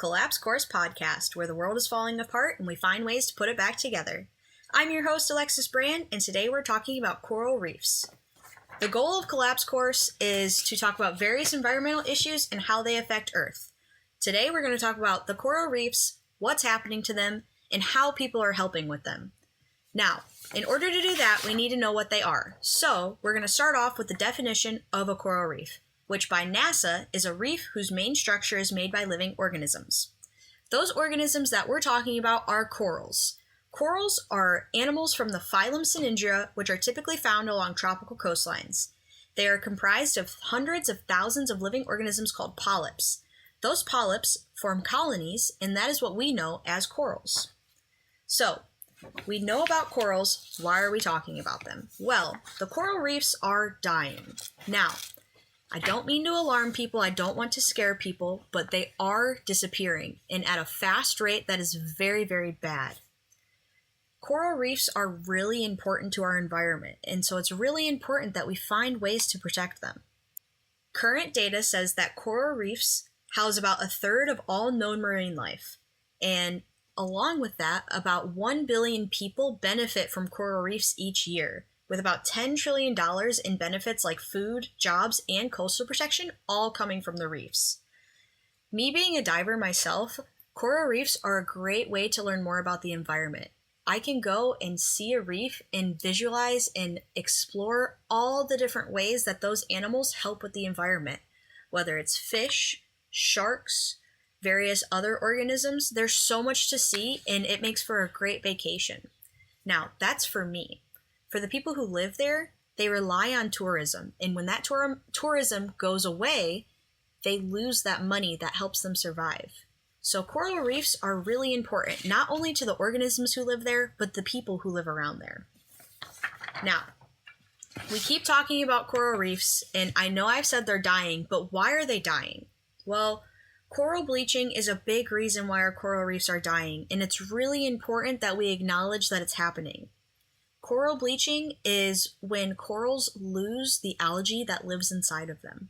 Collapse Course podcast, where the world is falling apart and we find ways to put it back together. I'm your host, Alexis Brand, and today we're talking about coral reefs. The goal of Collapse Course is to talk about various environmental issues and how they affect Earth. Today we're going to talk about the coral reefs, what's happening to them, and how people are helping with them. Now, in order to do that, we need to know what they are. So, we're going to start off with the definition of a coral reef, which by NASA is a reef whose main structure is made by living organisms. Those organisms that we're talking about are corals. Corals are animals from the phylum Cynindria, which are typically found along tropical coastlines. They are comprised of hundreds of thousands of living organisms called polyps. Those polyps form colonies, and that is what we know as corals. So, we know about corals. Why are we talking about them? Well, the coral reefs are dying. Now, I don't mean to alarm people, I don't want to scare people, but they are disappearing, and at a fast rate that is very, very bad. Coral reefs are really important to our environment, and so it's really important that we find ways to protect them. Current data says that coral reefs house about a third of all known marine life, and along with that, about 1 billion people benefit from coral reefs each year, with about $10 trillion in benefits like food, jobs, and coastal protection all coming from the reefs. Me being a diver myself, coral reefs are a great way to learn more about the environment. I can go and see a reef and visualize and explore all the different ways that those animals help with the environment. Whether it's fish, sharks, various other organisms, there's so much to see and it makes for a great vacation. Now, that's for me. For the people who live there, they rely on tourism, and when that tourism goes away, they lose that money that helps them survive. So coral reefs are really important, not only to the organisms who live there, but the people who live around there. Now, we keep talking about coral reefs, and I know I've said they're dying, but why are they dying? Well, coral bleaching is a big reason why our coral reefs are dying, and it's really important that we acknowledge that it's happening. Coral bleaching is when corals lose the algae that lives inside of them.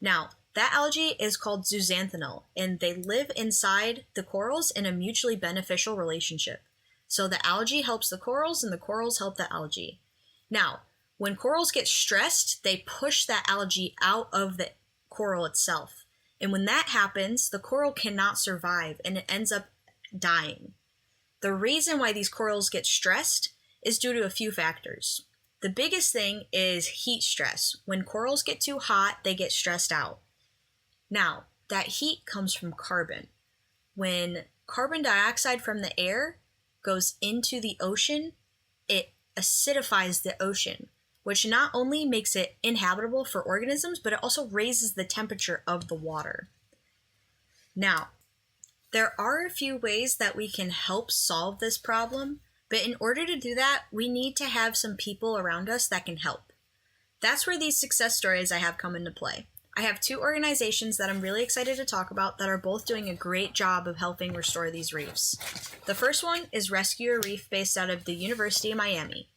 Now, that algae is called zooxanthellae, and they live inside the corals in a mutually beneficial relationship. So the algae helps the corals, and the corals help the algae. Now, when corals get stressed, they push that algae out of the coral itself. And when that happens, the coral cannot survive, and it ends up dying. The reason why these corals get stressed is due to a few factors. The biggest thing is heat stress. When corals get too hot, they get stressed out. Now, that heat comes from carbon. When carbon dioxide from the air goes into the ocean, it acidifies the ocean, which not only makes it inhabitable for organisms, but it also raises the temperature of the water. Now, there are a few ways that we can help solve this problem, but in order to do that, we need to have some people around us that can help. That's where these success stories I have come into play. I have two organizations that I'm really excited to talk about that are both doing a great job of helping restore these reefs. The first one is Rescue a Reef, based out of the University of Miami.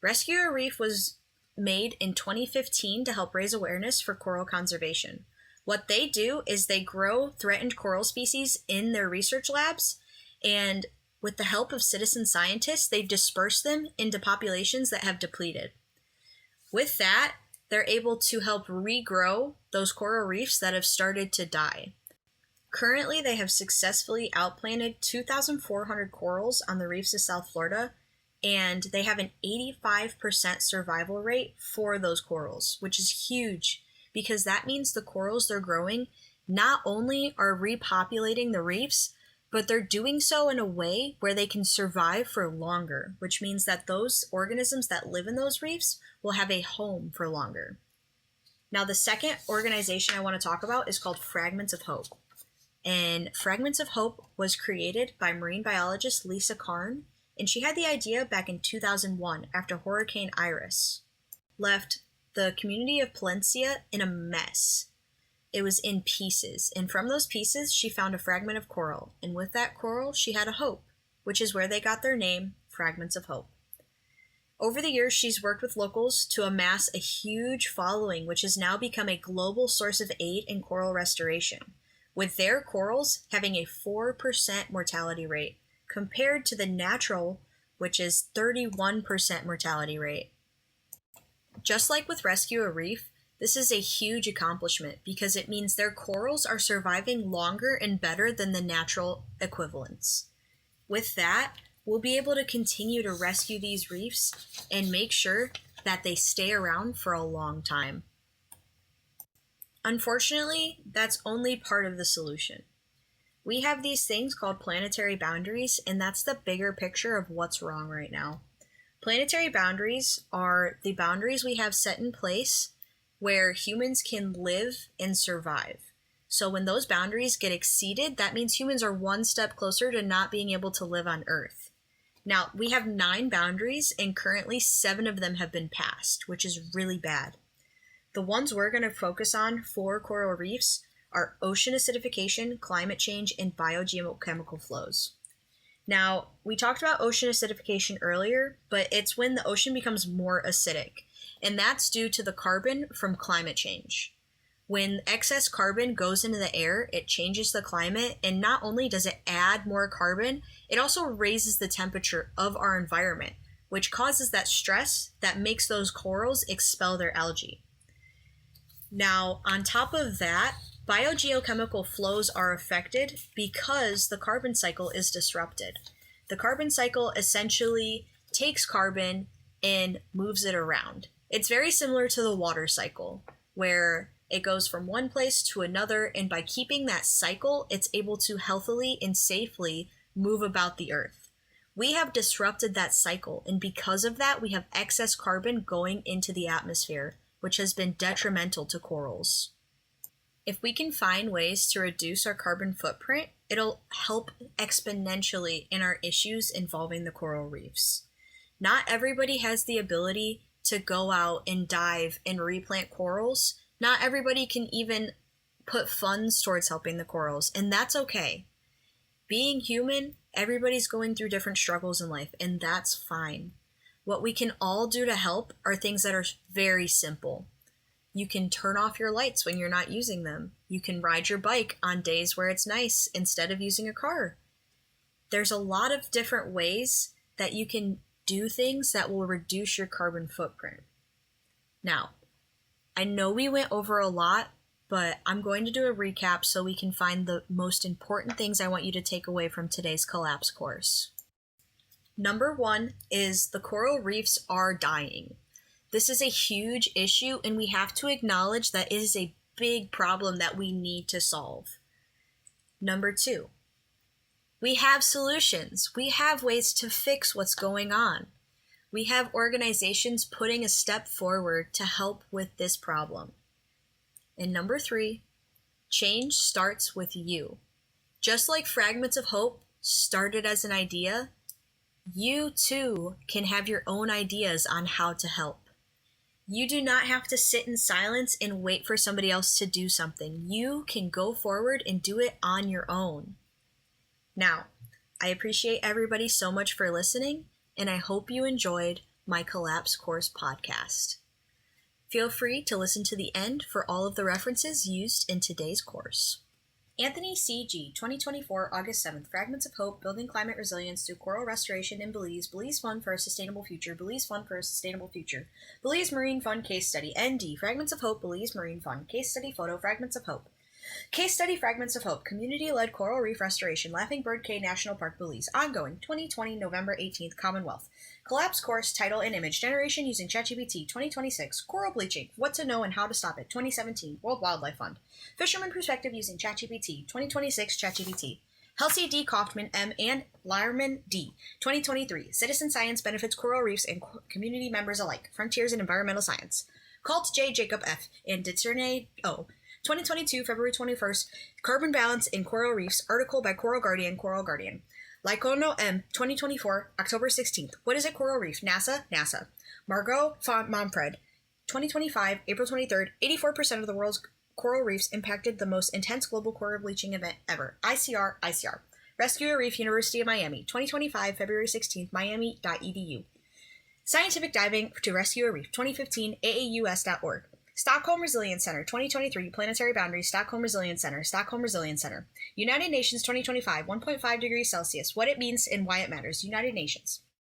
Rescue a Reef was made in 2015 to help raise awareness for coral conservation. What they do is they grow threatened coral species in their research labs, and with the help of citizen scientists, they've dispersed them into populations that have depleted. With that, they're able to help regrow those coral reefs that have started to die. Currently, they have successfully outplanted 2,400 corals on the reefs of South Florida, and they have an 85% survival rate for those corals, which is huge because that means the corals they're growing not only are repopulating the reefs, but they're doing so in a way where they can survive for longer, which means that those organisms that live in those reefs will have a home for longer. Now, the second organization I want to talk about is called Fragments of Hope. And Fragments of Hope was created by marine biologist Lisa Karn, and she had the idea back in 2001 after Hurricane Iris left the community of Palencia in a mess. It was in pieces, and from those pieces, she found a fragment of coral, and with that coral, she had a hope, which is where they got their name, Fragments of Hope. Over the years, she's worked with locals to amass a huge following, which has now become a global source of aid in coral restoration. with their corals having a 4% mortality rate compared to the natural, which is 31% mortality rate. Just like with Rescue a Reef, this is a huge accomplishment because it means their corals are surviving longer and better than the natural equivalents. With that, we'll be able to continue to rescue these reefs and make sure that they stay around for a long time. Unfortunately, that's only part of the solution. We have these things called planetary boundaries, and that's the bigger picture of what's wrong right now. Planetary boundaries are the boundaries we have set in place where humans can live and survive. So when those boundaries get exceeded, that means humans are one step closer to not being able to live on Earth. Now, we have 9 boundaries, and currently 7 of them have been passed, which is really bad. The ones we're going to focus on for coral reefs are ocean acidification, climate change, and biogeochemical flows. Now, we talked about ocean acidification earlier, but it's when the ocean becomes more acidic, and that's due to the carbon from climate change. When excess carbon goes into the air, it changes the climate, and not only does it add more carbon, it also raises the temperature of our environment, which causes that stress that makes those corals expel their algae. Now, on top of that, biogeochemical flows are affected because the carbon cycle is disrupted. The carbon cycle essentially takes carbon and moves it around. It's very similar to the water cycle, where it goes from one place to another, and by keeping that cycle, it's able to healthily and safely move about the Earth. We have disrupted that cycle, and because of that, we have excess carbon going into the atmosphere, which has been detrimental to corals. If we can find ways to reduce our carbon footprint, it'll help exponentially in our issues involving the coral reefs. Not everybody has the ability to go out and dive and replant corals. Not everybody can even put funds towards helping the corals, and that's okay. Being human, everybody's going through different struggles in life, and that's fine. What we can all do to help are things that are very simple. You can turn off your lights when you're not using them. You can ride your bike on days where it's nice instead of using a car. There's a lot of different ways that you can do things that will reduce your carbon footprint. Now, I know we went over a lot, but I'm going to do a recap so we can find the most important things I want you to take away from today's collapse course. Number 1 is the coral reefs are dying. This is a huge issue, and we have to acknowledge that it is a big problem that we need to solve. Number 2, we have solutions. We have ways to fix what's going on. We have organizations putting a step forward to help with this problem. And number 3, change starts with you. Just like Fragments of Hope started as an idea, you too can have your own ideas on how to help. You do not have to sit in silence and wait for somebody else to do something. You can go forward and do it on your own. Now, I appreciate everybody so much for listening, and I hope you enjoyed my Collapse Course podcast. Feel free to listen to the end for all of the references used in today's course. Anthony C.G., 2024, August 7th, Fragments of Hope, Building Climate Resilience Through Coral Restoration in Belize, Belize Fund for a Sustainable Future, Belize Fund for a Sustainable Future, Belize Marine Fund Case Study, ND, Fragments of Hope, Belize Marine Fund, Case Study Photo, Fragments of Hope. Case Study Fragments of Hope, Community-Led Coral Reef Restoration, Laughing Bird Cay National Park, Belize, Ongoing, 2020, November 18th, Commonwealth. Collapse Course, Title and Image Generation Using ChatGPT, 2026, Coral Bleaching, What to Know and How to Stop It, 2017, World Wildlife Fund. Fisherman Perspective Using ChatGPT, 2026, ChatGPT. Halsey D. Kaufman, M. and Lyman D. 2023, Citizen Science Benefits Coral Reefs and Community Members Alike, Frontiers in Environmental Science. Colt J. Jacob F. and Diterne O. 2022, February 21st, Carbon Balance in Coral Reefs, article by Coral Guardian, Coral Guardian. Lycono M. 2024, October 16th, What is a Coral Reef? NASA. Margot Momfred, 2025, April 23rd, 84% of the world's coral reefs impacted the most intense global coral bleaching event ever. ICR. Rescue a Reef, University of Miami, 2025, February 16th, miami.edu. Scientific Diving to Rescue a Reef, 2015, aaus.org. Stockholm Resilience Center, 2023, Planetary Boundaries, Stockholm Resilience Center, Stockholm Resilience Center. United Nations 2025, 1.5 degrees Celsius, what it means and why it matters. United Nations.